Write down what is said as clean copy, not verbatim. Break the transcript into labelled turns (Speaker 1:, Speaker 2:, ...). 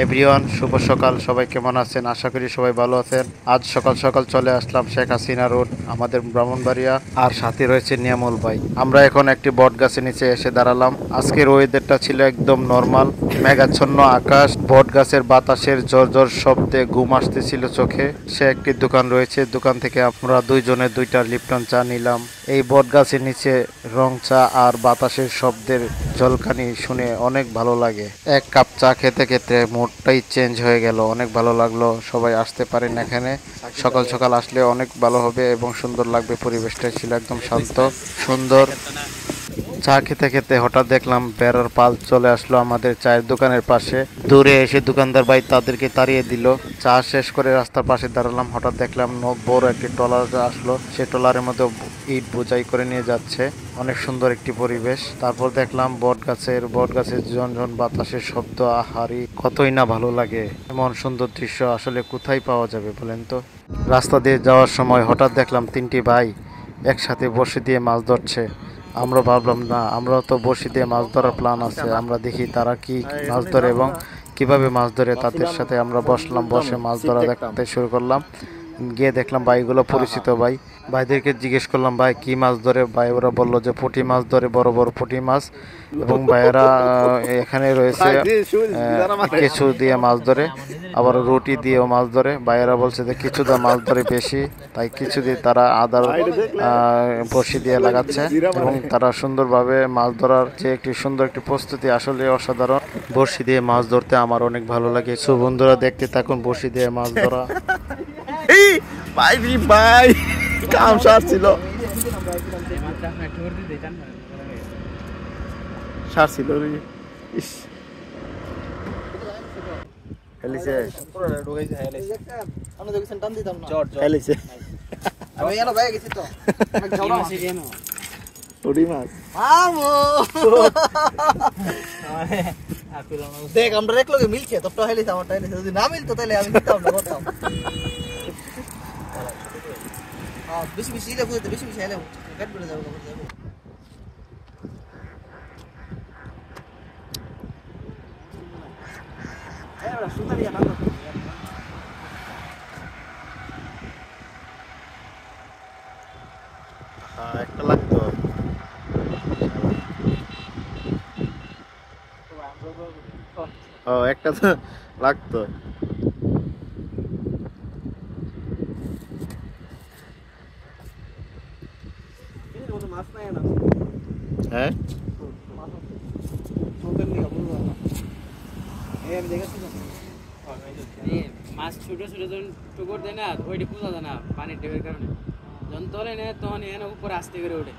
Speaker 1: Everyone, শুভ সকাল। সবাই কেমন আছেন? আশা করি সবাই ভালো আছেন। আজ সকাল সকাল চলে আসলাম শেখ হাসিনা রোড, আমাদের ব্রাহ্মণবাড়িয়া, আর সাথে রয়েছে নিয়ামুল ভাই। আমরা এখন একটি বট গাছের নিচে এসে দাঁড়ালাম। আজকের ওয়েদারটা ছিল একদম নর্মাল, মেঘাচ্ছন্ন আকাশ, বট গাছের বাতাসের ঝরঝর শব্দে ঘুম আসতেছিল চোখে। সে একটি দোকান রয়েছে, দোকান থেকে আমরা দুইজনে দুইটা লিপটন চা নিলাম। এই বট গাছের নিচে রং চা আর বাতাসের শব্দের ঝলকানি শুনে অনেক ভালো লাগে। এক কাপ চা খেতে খেতে মুডটাই চেঞ্জ হয়ে গেল, অনেক ভালো লাগলো। সবাই আসতে পারেন এখানে, সকাল সকাল আসলে অনেক ভালো হবে এবং সুন্দর লাগবে। পরিবেশটা ছিল একদম শান্ত সুন্দর। চা খেতে খেতে হঠাৎ দেখলাম বেড়ার পাল চলে আসলো আমাদের চায়ের দোকানের পাশে। দূরে এসে দোকানদার ভাই তাদেরকে তাড়িয়ে দিল। চা শেষ করে রাস্তার পাশে দাঁড়ালাম, হঠাৎ দেখলাম বড় একটি ট্রলার আসলো। সে ট্রলারের মধ্যে ইট বোঝাই করে নিয়ে যাচ্ছে। অনেক সুন্দর একটি পরিবেশ। তারপর দেখলাম বট গাছের ঝনঝন বাতাসের শব্দ, আহারি কতই না ভালো লাগে। এমন সুন্দর দৃশ্য আসলে কোথায় পাওয়া যাবে বলেন তো? রাস্তা দিয়ে যাওয়ার সময় হঠাৎ দেখলাম তিনটি ভাই একসাথে বসে দিয়ে মাছ ধরছে। আমরা ভাবলাম, না, আমরাও তো বড়শি দিয়ে মাছ ধরার প্ল্যান আছে, আমরা দেখি তারা কি মাছ ধরে এবং কিভাবে মাছ ধরে। তাদের সাথে আমরা বসলাম, বসে মাছ ধরা দেখতে শুরু করলাম। গিয়ে দেখলাম ভাইগুলো পরিচিত ভাই। ভাইদেরকে জিজ্ঞেস করলাম, ভাই কি মাছ ধরে? ভাই ওরা বললো যে পুঁটি মাছ ধরে, বড় বড় পুঁটি মাছ। এবং ভাইয়েরা এখানে রয়েছে কেঁচু দিয়ে মাছ ধরে, আবার রুটি দিয়েও মাছ ধরে। ভাইয়েরা বলছে যে কিছু দা মাছ ধরে বেশি, তাই কিছু দিয়ে তারা আদার বড়শি দিয়ে লাগাচ্ছে এবং তারা সুন্দরভাবে মাছ ধরার যে একটি সুন্দর একটি প্রস্তুতি, আসলে অসাধারণ। বড়শি দিয়ে মাছ ধরতে আমার অনেক ভালো লাগে। সো বন্ধুরা, দেখতে থাকুন বড়শি দিয়ে মাছ ধরা।
Speaker 2: ভাই ভাই কাম সারছিল সারছিল রে। ইস খেলিছে খেলিছে
Speaker 3: দেখ আমরা এক লগে মিলছে, তোরটা হেলিছে আমারটা হেলিছে, যদি না মিলতো তাহলে আমি দিতাম না, করতাম। বেশি বেশি ইলে বুঝতে, বেশি বেশি এলে কাট পড়ে যাবো, কাপড় যাবো।
Speaker 1: একটা লাগতো। ও, একটা তো লাগতো। হ্যাঁ,
Speaker 4: মাছ ছোট ছোট যখন টুকুর দেয় না, ওইটি বোঝা যায় না পানির ঢেউয়ের কারণে। যখন তোলে নেয় তখন এনে উপরে আস্তে করে ওঠে।